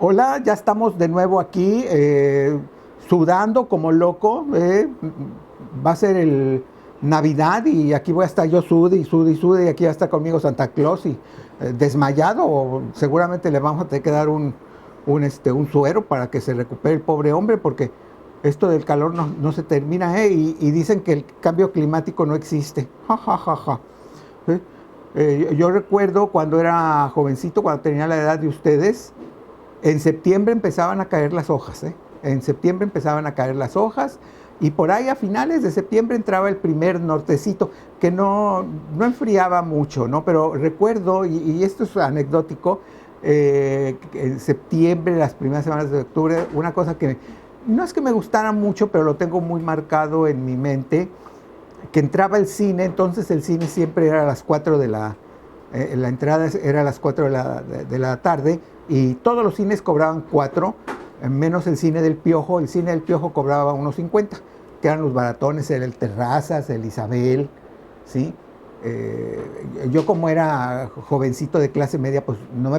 Hola, ya estamos de nuevo aquí, sudando como loco. Va a ser el Navidad y aquí voy a estar yo sude y sude y sude y aquí va a estar conmigo Santa Claus y desmayado. O seguramente le vamos a tener que dar un suero para que se recupere el pobre hombre porque esto del calor no se termina, y dicen que el cambio climático no existe. Ja, ja, ja, ja. ¿Sí? Yo recuerdo cuando era jovencito, cuando tenía la edad de ustedes. En septiembre empezaban a caer las hojas, ¿eh? En septiembre empezaban a caer las hojas y por ahí a finales de septiembre entraba el primer nortecito, que no enfriaba mucho, ¿no? Pero recuerdo, y esto es anecdótico, en septiembre, las primeras semanas de octubre, una cosa que no es que me gustara mucho, pero lo tengo muy marcado en mi mente, que entraba el cine. Entonces el cine siempre era a las 4 de la entrada era a las 4 de la tarde y todos los cines cobraban 4, menos el cine del Piojo. El cine del Piojo cobraba unos 50, que eran los baratones, era el Terrazas, el Isabel, ¿sí? Yo como era jovencito de clase media, pues no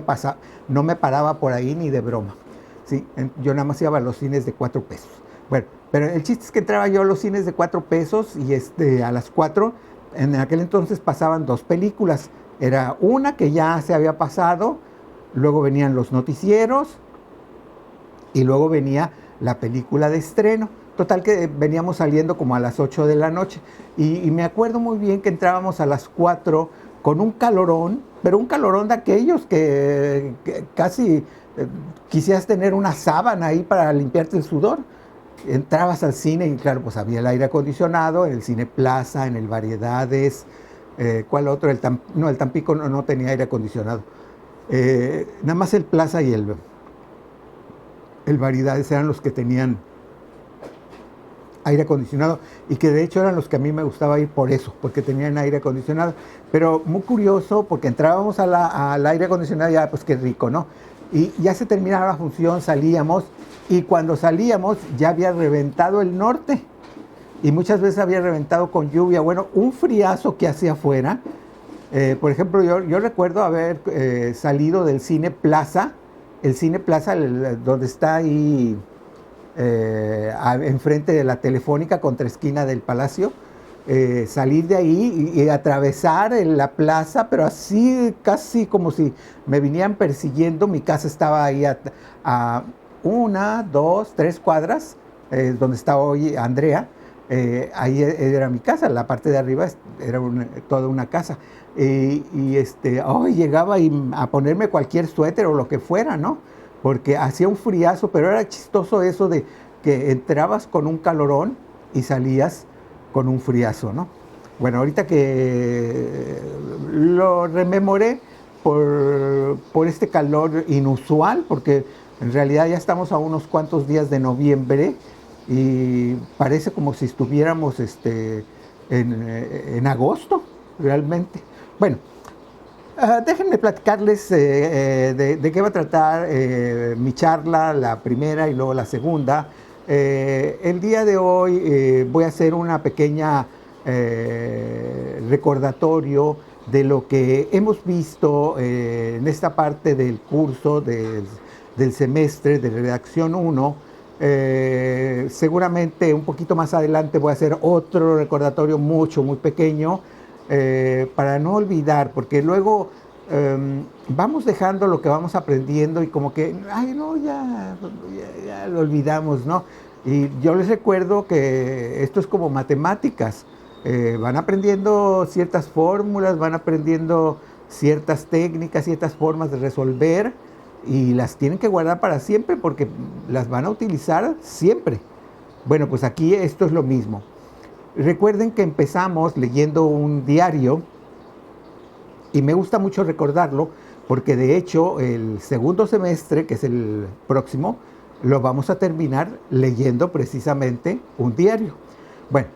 me paraba por ahí ni de broma, ¿sí? Yo nada más iba a los cines de 4 pesos. Bueno, pero el chiste es que entraba yo a los cines de 4 pesos y a las 4, en aquel entonces pasaban 2 películas. Era una que ya se había pasado, luego venían los noticieros y luego venía la película de estreno. Total que veníamos saliendo como a las 8 de la noche y me acuerdo muy bien que entrábamos a las 4 con un calorón, pero un calorón de aquellos que casi quisieras tener una sábana ahí para limpiarte el sudor. Entrabas al cine y claro, pues había el aire acondicionado, en el Cine Plaza, en el Variedades. ¿Cuál otro? El Tampico no tenía aire acondicionado. Nada más el Plaza y el Variedades eran los que tenían aire acondicionado y que de hecho eran los que a mí me gustaba ir por eso, porque tenían aire acondicionado. Pero muy curioso, porque entrábamos al aire acondicionado y ya, pues qué rico, ¿no? Y ya se terminaba la función, salíamos y cuando salíamos ya había reventado el norte. Y muchas veces había reventado con lluvia. Bueno, un friazo que hacía afuera. Por ejemplo, yo recuerdo haber salido del Cine Plaza, el Cine Plaza, donde está ahí enfrente de la Telefónica, contra esquina del Palacio. Salir de ahí y atravesar la plaza, pero así casi como si me vinieran persiguiendo. Mi casa estaba ahí a 1, 2, 3 cuadras, donde está hoy Andrea. Ahí era mi casa, la parte de arriba era toda una casa. Llegaba a ponerme cualquier suéter o lo que fuera, ¿no? Porque hacía un friazo, pero era chistoso eso de que entrabas con un calorón y salías con un friazo, ¿no? Bueno, ahorita que lo rememoré por este calor inusual, porque en realidad ya estamos a unos cuantos días de noviembre y parece como si estuviéramos en agosto, realmente. Bueno, déjenme platicarles de qué va a tratar mi charla, la primera y luego la segunda. El día de hoy voy a hacer una pequeña recordatorio de lo que hemos visto en esta parte del curso del semestre de redacción 1. Seguramente un poquito más adelante voy a hacer otro recordatorio muy pequeño para no olvidar, porque luego vamos dejando lo que vamos aprendiendo y como que, ay no, ya lo olvidamos, ¿no? Y yo les recuerdo que esto es como matemáticas. Van aprendiendo ciertas fórmulas, van aprendiendo ciertas técnicas, ciertas formas de resolver y las tienen que guardar para siempre porque las van a utilizar siempre. Bueno, pues aquí esto es lo mismo. Recuerden que empezamos leyendo un diario y me gusta mucho recordarlo porque de hecho el segundo semestre, que es el próximo, lo vamos a terminar leyendo precisamente un diario. Bueno,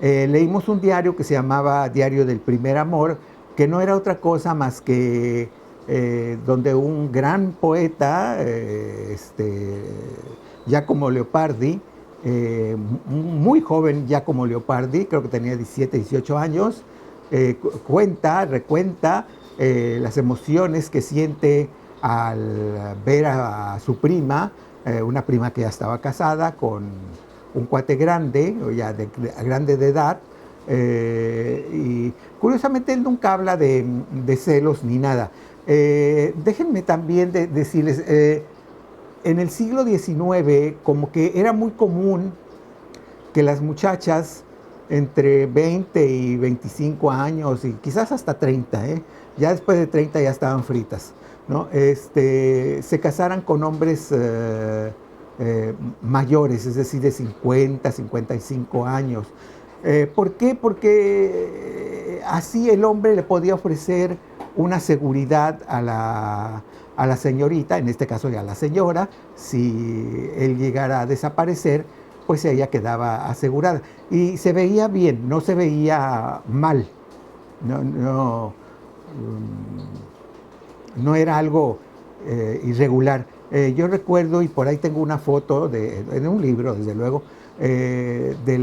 leímos un diario que se llamaba Diario del Primer Amor, que no era otra cosa más que donde un gran poeta, Giacomo Leopardi, muy joven Giacomo Leopardi, creo que tenía 17, 18 años, recuenta las emociones que siente al ver a su prima, una prima que ya estaba casada con un cuate grande, o ya grande de edad, y curiosamente él nunca habla de celos ni nada. Déjenme también decirles, en el siglo XIX como que era muy común que las muchachas entre 20 y 25 años, y quizás hasta 30, ya después de 30 ya estaban fritas, ¿no? Se casaran con hombres mayores, es decir, de 50, 55 años. ¿Por qué? Porque así el hombre le podía ofrecer una seguridad a la señorita, en este caso ya a la señora. Si él llegara a desaparecer, pues ella quedaba asegurada. Y se veía bien, no se veía mal. No era algo irregular. Yo recuerdo, y por ahí tengo una foto, en un libro, desde luego, era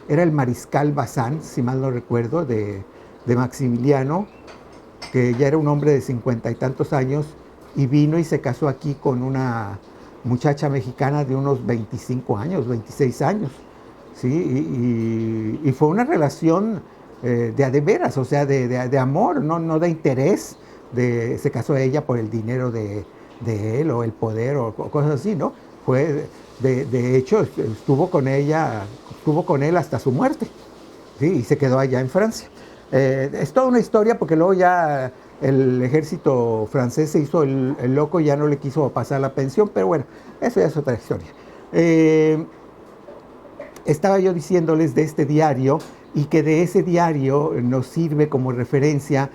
el mariscal Bazán, si mal no recuerdo, de Maximiliano, que ya era un hombre de 50 y tantos años, y vino y se casó aquí con una muchacha mexicana de unos 25 años, 26 años, ¿sí? Y fue una relación de a de veras, o sea, de amor, no de interés. Se casó ella por el dinero de él, o el poder, o cosas así, ¿no? Fue, de hecho, estuvo con él hasta su muerte, ¿sí? Y se quedó allá en Francia. Es toda una historia, porque luego ya el ejército francés se hizo el loco y ya no le quiso pasar la pensión, pero bueno, eso ya es otra historia. Estaba yo diciéndoles de este diario, y que de ese diario nos sirve como referencia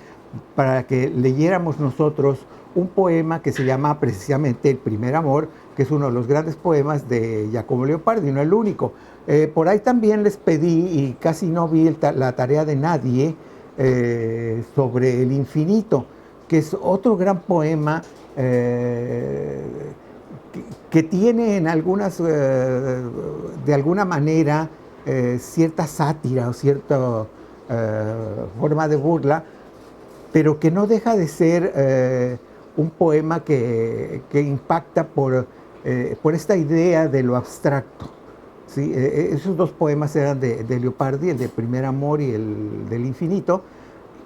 para que leyéramos nosotros un poema que se llama precisamente El primer amor, que es uno de los grandes poemas de Giacomo Leopardi, no el único. Por ahí también les pedí, y casi no vi la tarea de nadie, sobre El infinito, que es otro gran poema que tiene en algunas, de alguna manera, cierta sátira o cierta forma de burla, pero que no deja de ser un poema que impacta por esta idea de lo abstracto, ¿sí? Esos dos poemas eran de Leopardi, el de Primer Amor y el del Infinito,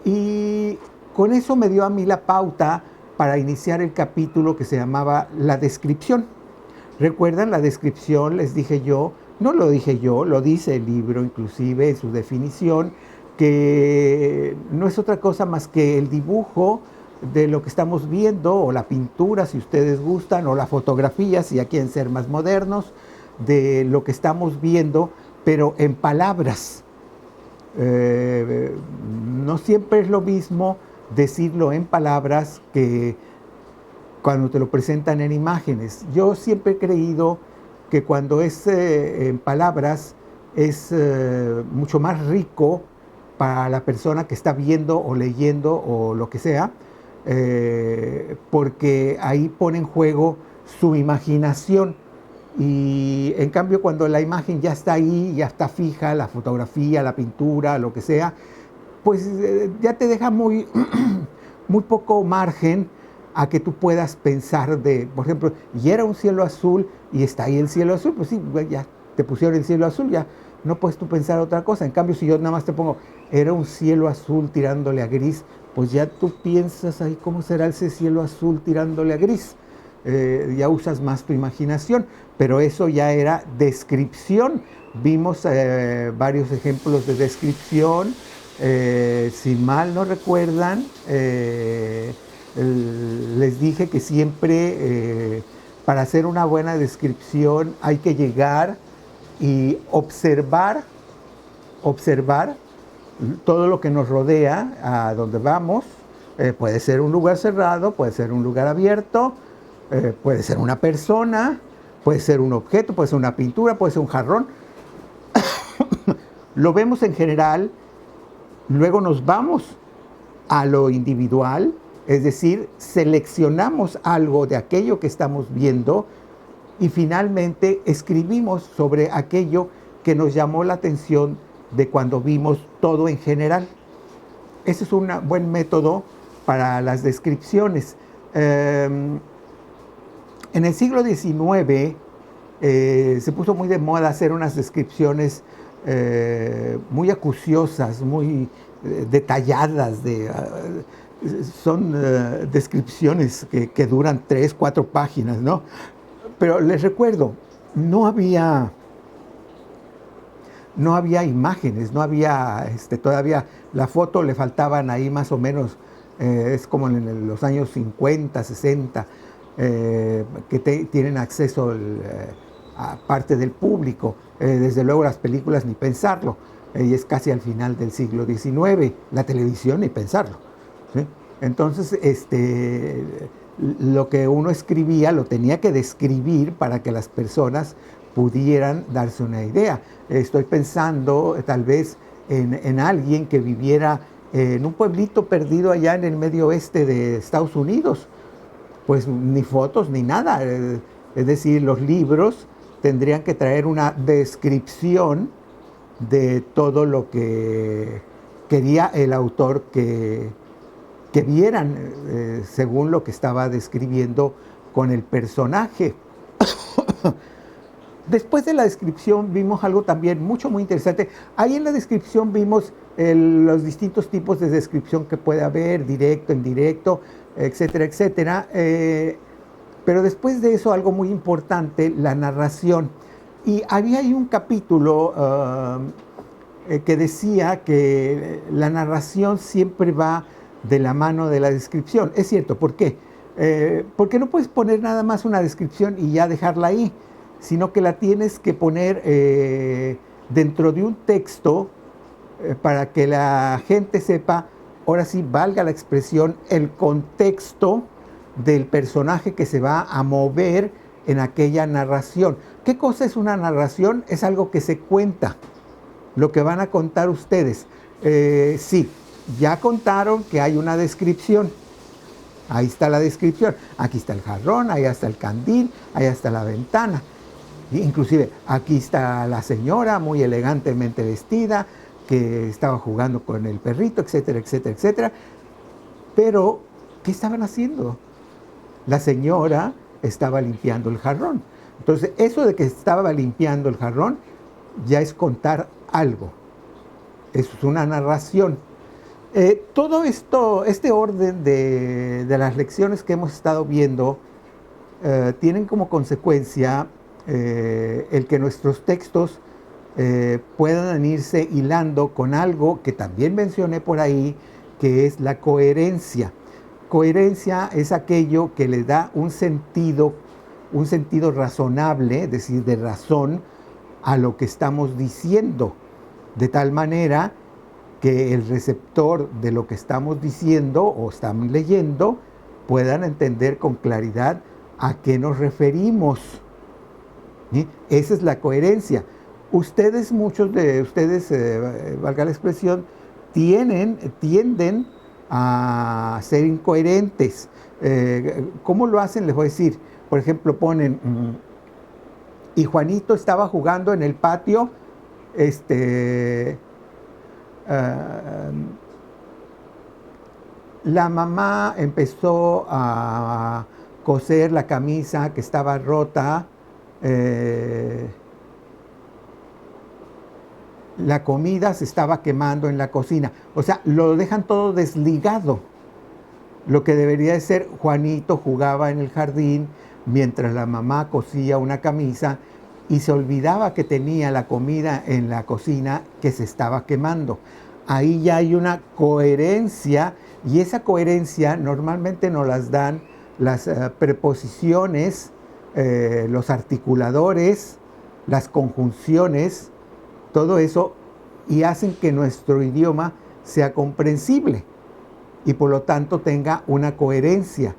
y con eso me dio a mí la pauta para iniciar el capítulo que se llamaba La descripción. ¿Recuerdan la descripción? Les dije yo, no lo dije yo, lo dice el libro inclusive en su definición, que no es otra cosa más que el dibujo de lo que estamos viendo, o la pintura, si ustedes gustan, o la fotografía, si ya quieren ser más modernos, de lo que estamos viendo, pero en palabras. No siempre es lo mismo decirlo en palabras que cuando te lo presentan en imágenes. Yo siempre he creído que cuando es en palabras es mucho más rico para la persona que está viendo o leyendo o lo que sea, porque ahí pone en juego su imaginación. Y en cambio, cuando la imagen ya está ahí, ya está fija, la fotografía, la pintura, lo que sea, pues ya te deja muy, muy poco margen a que tú puedas pensar por ejemplo, y era un cielo azul y está ahí el cielo azul, pues sí, ya te pusieron el cielo azul, ya no puedes tú pensar otra cosa. En cambio, si yo nada más te pongo, era un cielo azul tirándole a gris, pues ya tú piensas ahí cómo será ese cielo azul tirándole a gris. Ya usas más tu imaginación, pero eso ya era descripción. Vimos varios ejemplos de descripción. Si mal no recuerdan, les dije que siempre para hacer una buena descripción hay que llegar y observar todo lo que nos rodea, a donde vamos. Puede ser un lugar cerrado, puede ser un lugar abierto, puede ser una persona, puede ser un objeto, puede ser una pintura, puede ser un jarrón. Lo vemos en general, luego nos vamos a lo individual, es decir, seleccionamos algo de aquello que estamos viendo y finalmente escribimos sobre aquello que nos llamó la atención de cuando vimos todo en general. Ese es un buen método para las descripciones. En el siglo XIX se puso muy de moda hacer unas descripciones muy acuciosas, muy detalladas. Son descripciones que duran 3, 4 páginas, ¿no? Pero les recuerdo, no había imágenes, no había todavía la foto, le faltaban ahí más o menos, es como en los años 50, 60, que tienen acceso a parte del público. Desde luego las películas ni pensarlo, y es casi al final del siglo XIX, la televisión ni pensarlo, ¿sí? Entonces, lo que uno escribía lo tenía que describir para que las personas pudieran darse una idea. Estoy pensando tal vez en alguien que viviera en un pueblito perdido allá en el medio oeste de Estados Unidos. Pues ni fotos ni nada. Es decir, los libros tendrían que traer una descripción de todo lo que quería el autor que vieran, según lo que estaba describiendo con el personaje. Después de la descripción vimos algo también muy interesante. Ahí en la descripción vimos los distintos tipos de descripción que puede haber, directo, indirecto, etcétera, etcétera. Pero después de eso, algo muy importante, la narración. Y había ahí un capítulo que decía que la narración siempre va de la mano de la descripción. Es cierto, ¿por qué? Porque no puedes poner nada más una descripción y ya dejarla ahí, sino que la tienes que poner dentro de un texto para que la gente sepa, ahora sí, valga la expresión, el contexto del personaje que se va a mover en aquella narración. ¿Qué cosa es una narración? Es algo que se cuenta, lo que van a contar ustedes. Sí, ya contaron que hay una descripción. Ahí está la descripción. Aquí está el jarrón, ahí está el candil, ahí está la ventana. Inclusive aquí está la señora muy elegantemente vestida que estaba jugando con el perrito, etcétera, etcétera, etcétera. Pero, ¿qué estaban haciendo? La señora estaba limpiando el jarrón. Entonces, eso de que estaba limpiando el jarrón ya es contar algo. Eso es una narración. Todo esto, este orden de las lecciones que hemos estado viendo, tienen como consecuencia el que nuestros textos puedan irse hilando con algo que también mencioné por ahí, que es la coherencia. Coherencia es aquello que le da un sentido razonable, es decir, de razón, a lo que estamos diciendo, de tal manera que el receptor de lo que estamos diciendo o estamos leyendo puedan entender con claridad a qué nos referimos. ¿Sí? Esa es la coherencia. Muchos de ustedes, valga la expresión, tienden a ser incoherentes. ¿Cómo lo hacen? Les voy a decir. Por ejemplo, ponen, y Juanito estaba jugando en el patio, la mamá empezó a coser la camisa que estaba rota, la comida se estaba quemando en la cocina. O sea, lo dejan todo desligado. Lo que debería de ser, Juanito jugaba en el jardín mientras la mamá cosía una camisa y se olvidaba que tenía la comida en la cocina que se estaba quemando. Ahí ya hay una coherencia, y esa coherencia normalmente nos las dan las preposiciones, los articuladores, las conjunciones, todo eso, y hacen que nuestro idioma sea comprensible y por lo tanto tenga una coherencia.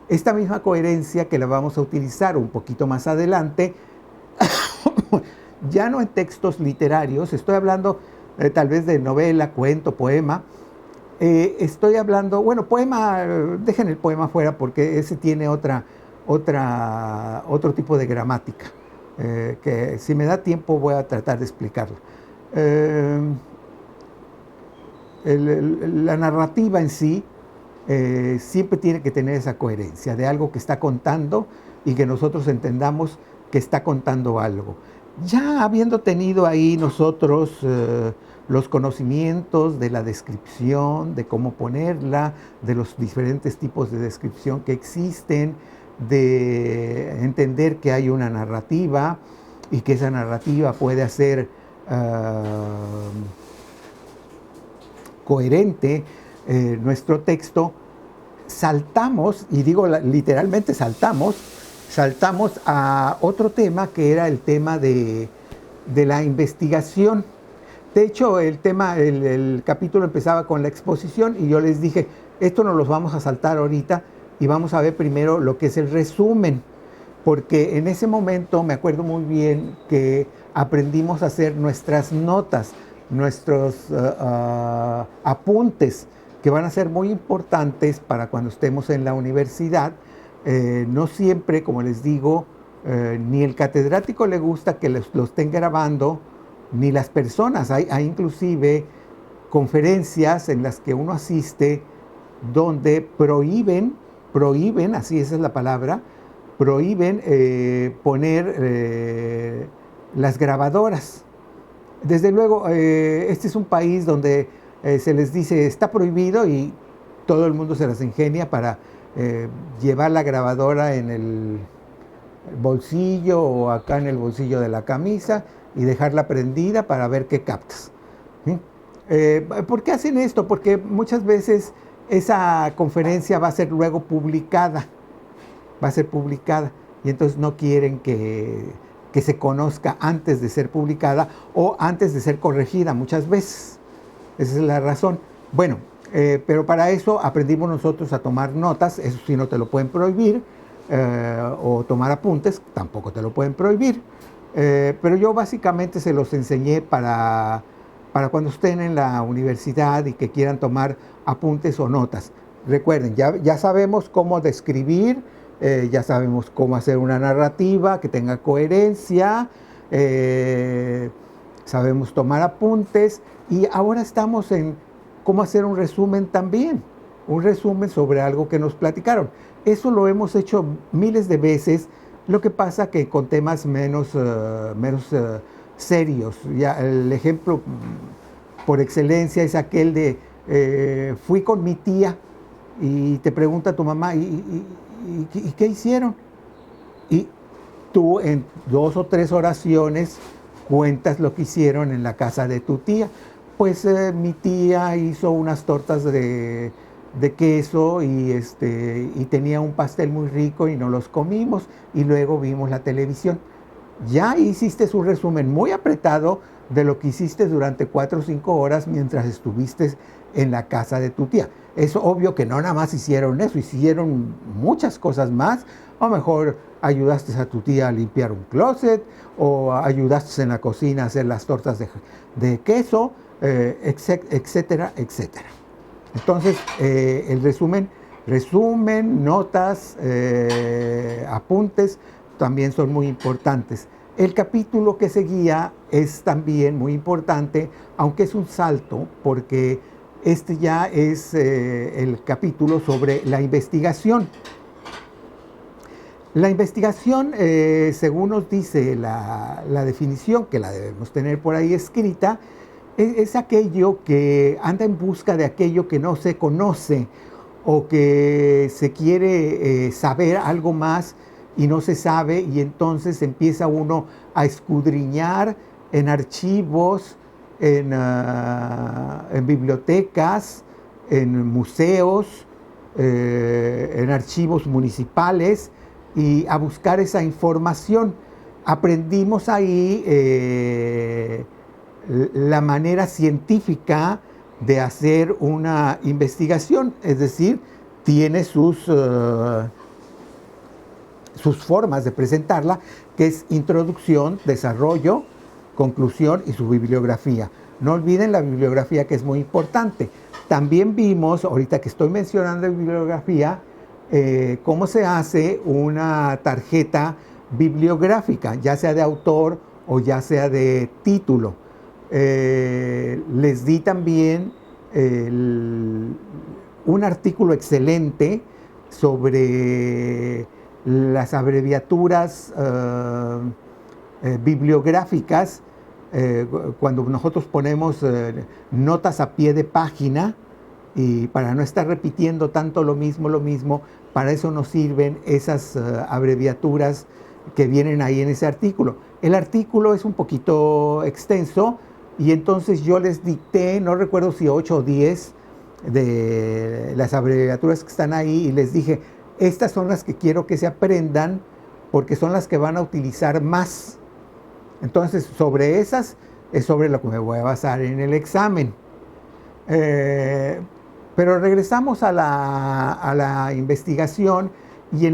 Esta misma coherencia que la vamos a utilizar un poquito más adelante, ya no en textos literarios, estoy hablando tal vez de novela, cuento, poema. Estoy hablando, bueno, poema, dejen el poema fuera porque ese tiene otro tipo de gramática, que si me da tiempo voy a tratar de explicarlo. La narrativa en sí siempre tiene que tener esa coherencia de algo que está contando y que nosotros entendamos que está contando algo. Ya habiendo tenido ahí nosotros los conocimientos de la descripción, de cómo ponerla, de los diferentes tipos de descripción que existen, de entender que hay una narrativa y que esa narrativa puede ser coherente, nuestro texto, saltamos, y digo literalmente saltamos a otro tema que era el tema de la investigación. De hecho, el capítulo empezaba con la exposición y yo les dije, esto nos los vamos a saltar ahorita y vamos a ver primero lo que es el resumen, porque en ese momento me acuerdo muy bien que aprendimos a hacer nuestras notas, nuestros apuntes, que van a ser muy importantes para cuando estemos en la universidad. No siempre, como les digo, ni el catedrático le gusta que lo estén grabando, ni las personas. Hay inclusive conferencias en las que uno asiste donde prohíben, así esa es la palabra, prohíben poner las grabadoras. Desde luego, este es un país donde se les dice está prohibido y todo el mundo se las ingenia para llevar la grabadora en el bolsillo o acá en el bolsillo de la camisa y dejarla prendida para ver qué captas. ¿Sí? ¿Por qué hacen esto? Porque muchas veces esa conferencia va a ser luego publicada, y entonces no quieren que se conozca antes de ser publicada o antes de ser corregida muchas veces. Esa es la razón. Bueno, pero para eso aprendimos nosotros a tomar notas, eso sí no te lo pueden prohibir, o tomar apuntes, tampoco te lo pueden prohibir, pero yo básicamente se los enseñé para cuando estén en la universidad y que quieran tomar apuntes o notas. Recuerden, ya sabemos cómo describir, ya sabemos cómo hacer una narrativa que tenga coherencia, sabemos tomar apuntes y ahora estamos en cómo hacer un resumen también, un resumen sobre algo que nos platicaron. Eso lo hemos hecho miles de veces, lo que pasa que con temas menos serios. Ya, el ejemplo por excelencia es aquel de fui con mi tía y te pregunta tu mamá, ¿y qué hicieron? Y tú en 2 o 3 oraciones cuentas lo que hicieron en la casa de tu tía. Pues mi tía hizo unas tortas de queso y tenía un pastel muy rico y nos los comimos y luego vimos la televisión. Ya hiciste un resumen muy apretado de lo que hiciste durante 4 o 5 horas mientras estuviste en la casa de tu tía. Es obvio que no nada más hicieron eso, hicieron muchas cosas más. A lo mejor ayudaste a tu tía a limpiar un closet o ayudaste en la cocina a hacer las tortas de queso, etcétera, etcétera. Entonces, el resumen, notas, apuntes, también son muy importantes. El capítulo que seguía es también muy importante, aunque es un salto, porque este ya es el capítulo sobre la investigación. La investigación, según nos dice la definición, que la debemos tener por ahí escrita, es aquello que anda en busca de aquello que no se conoce o que se quiere saber algo más y no se sabe, y entonces empieza uno a escudriñar en archivos, en bibliotecas, en museos, en archivos municipales y a buscar esa información. Aprendimos ahí la manera científica de hacer una investigación, es decir, tiene sus formas de presentarla, que es introducción, desarrollo, conclusión y su bibliografía. No olviden la bibliografía, que es muy importante. También vimos, ahorita que estoy mencionando bibliografía, cómo se hace una tarjeta bibliográfica, ya sea de autor o ya sea de título. Les di también un artículo excelente sobre las abreviaturas bibliográficas, cuando nosotros ponemos notas a pie de página, y para no estar repitiendo tanto lo mismo, para eso nos sirven esas abreviaturas que vienen ahí en ese artículo. El artículo es un poquito extenso y entonces yo les dicté, no recuerdo si 8 o 10 de las abreviaturas que están ahí, y les dije, estas son las que quiero que se aprendan porque son las que van a utilizar más. Entonces, sobre esas es sobre lo que me voy a basar en el examen. Pero regresamos a la investigación y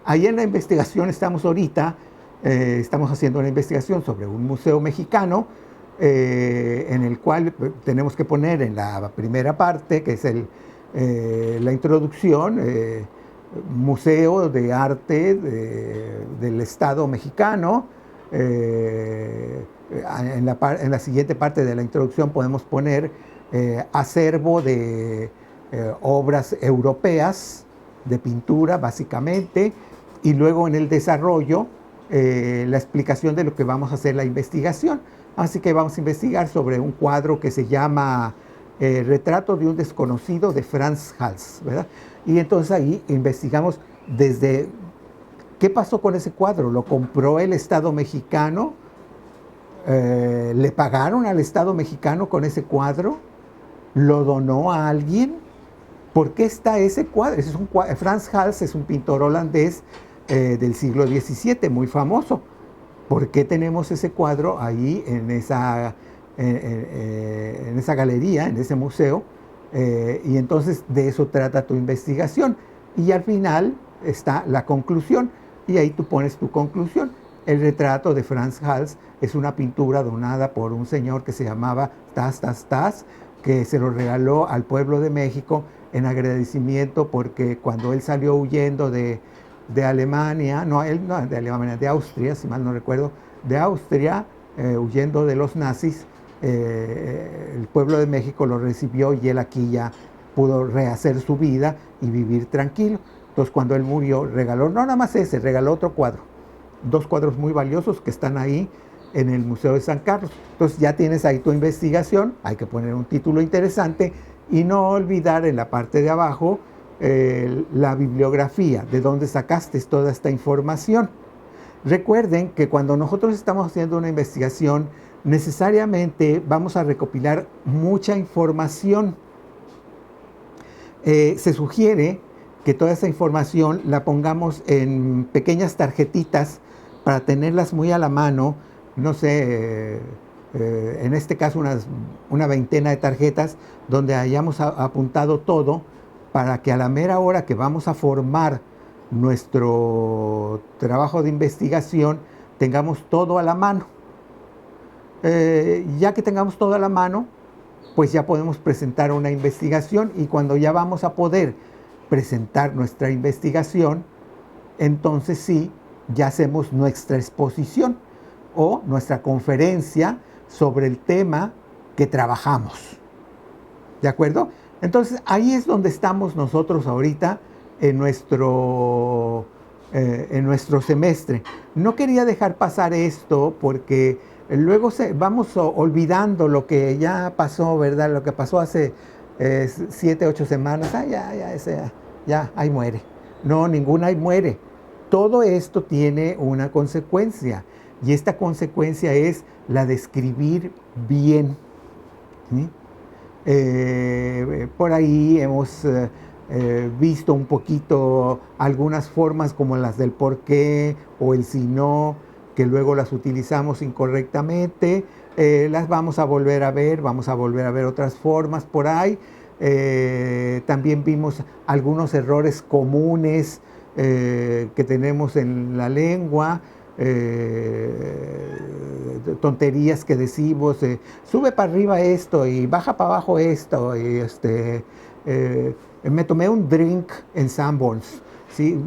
ahí en la investigación estamos ahorita, estamos haciendo una investigación sobre un museo mexicano, en el cual tenemos que poner en la primera parte, que es la introducción, Museo de Arte del Estado mexicano. En la siguiente parte de la introducción podemos poner acervo de obras europeas de pintura, básicamente, y luego en el desarrollo la explicación de lo que vamos a hacer la investigación. Así que vamos a investigar sobre un cuadro que se llama Retrato de un desconocido de Frans Hals, ¿verdad? Y entonces ahí investigamos desde qué pasó con ese cuadro. ¿Lo compró el Estado mexicano? ¿Le pagaron al Estado mexicano con ese cuadro? ¿Lo donó a alguien? ¿Por qué está ese cuadro? Frans Hals es un pintor holandés del siglo XVII, muy famoso. ¿Por qué tenemos ese cuadro ahí en esa galería, en ese museo? Y entonces de eso trata tu investigación. Y al final está la conclusión, y ahí tú pones tu conclusión. El retrato de Frans Hals es una pintura donada por un señor que se llamaba Tas, que se lo regaló al pueblo de México en agradecimiento porque cuando él salió huyendo de Alemania, de Austria, si mal no recuerdo, de Austria, huyendo de los nazis, el pueblo de México lo recibió y él aquí ya pudo rehacer su vida y vivir tranquilo. Entonces cuando él murió regaló, no nada más ese, regaló otro cuadro, 2 cuadros muy valiosos que están ahí en el Museo de San Carlos. Entonces ya tienes ahí tu investigación, hay que poner un título interesante y no olvidar en la parte de abajo la bibliografía, de dónde sacaste toda esta información. Recuerden que cuando nosotros estamos haciendo una investigación, necesariamente vamos a recopilar mucha información. Se sugiere que toda esa información la pongamos en pequeñas tarjetitas para tenerlas muy a la mano, no sé, en este caso una veintena de tarjetas donde hayamos apuntado todo, para que a la mera hora que vamos a formar nuestro trabajo de investigación tengamos todo a la mano. Ya que tengamos todo a la mano, pues ya podemos presentar una investigación, y cuando ya vamos a poder presentar nuestra investigación, entonces sí, ya hacemos nuestra exposición o nuestra conferencia sobre el tema que trabajamos. ¿De acuerdo? Entonces ahí es donde estamos nosotros ahorita en nuestro semestre. No quería dejar pasar esto porque luego vamos olvidando lo que ya pasó, ¿verdad? Lo que pasó hace 7, 8 semanas. Ya, ahí muere. No, ninguna ahí muere. Todo esto tiene una consecuencia, y esta consecuencia es la de escribir bien. ¿Sí? Por ahí hemos visto un poquito algunas formas como las del por qué o el si no, que luego las utilizamos incorrectamente. Las vamos a volver a ver otras formas por ahí. También vimos algunos errores comunes que tenemos en la lengua, tonterías que decimos, sube para arriba esto y baja para abajo esto, y me tomé un drink en Sanborns, ¿sí?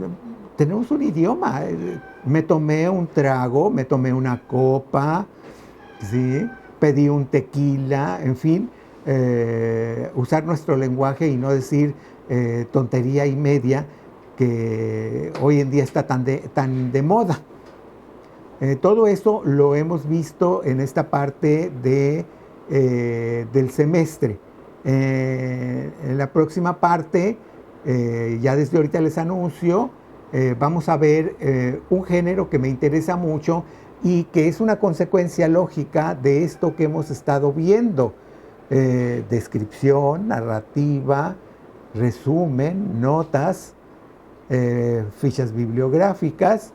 Tenemos un idioma, me tomé un trago, me tomé una copa, ¿sí? Pedí un tequila, en fin. usar nuestro lenguaje y no decir tontería y media que hoy en día está tan de moda. Todo eso lo hemos visto en esta parte del semestre. En la próxima parte, ya desde ahorita les anuncio, vamos a ver un género que me interesa mucho y que es una consecuencia lógica de esto que hemos estado viendo. Descripción, narrativa, resumen, notas, fichas bibliográficas,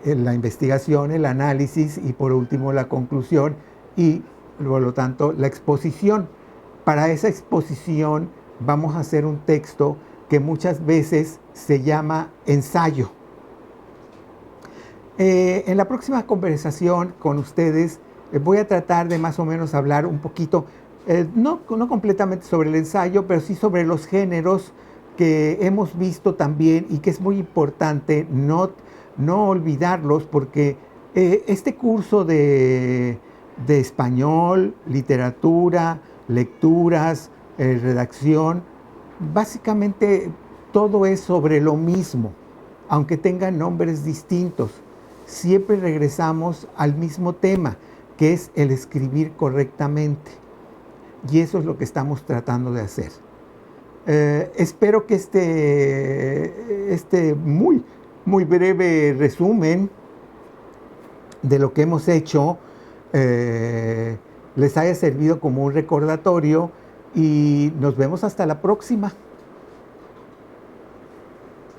la investigación, el análisis y por último la conclusión y por lo tanto la exposición. Para esa exposición vamos a hacer un texto que muchas veces se llama ensayo. En la próxima conversación con ustedes voy a tratar de más o menos hablar un poquito, no completamente sobre el ensayo, pero sí sobre los géneros que hemos visto también y que es muy importante no olvidarlos, porque este curso de español, literatura, lecturas, redacción, básicamente todo es sobre lo mismo, aunque tengan nombres distintos. Siempre regresamos al mismo tema, que es el escribir correctamente. Y eso es lo que estamos tratando de hacer. Espero que este muy breve resumen de lo que hemos hecho les haya servido como un recordatorio y nos vemos hasta la próxima.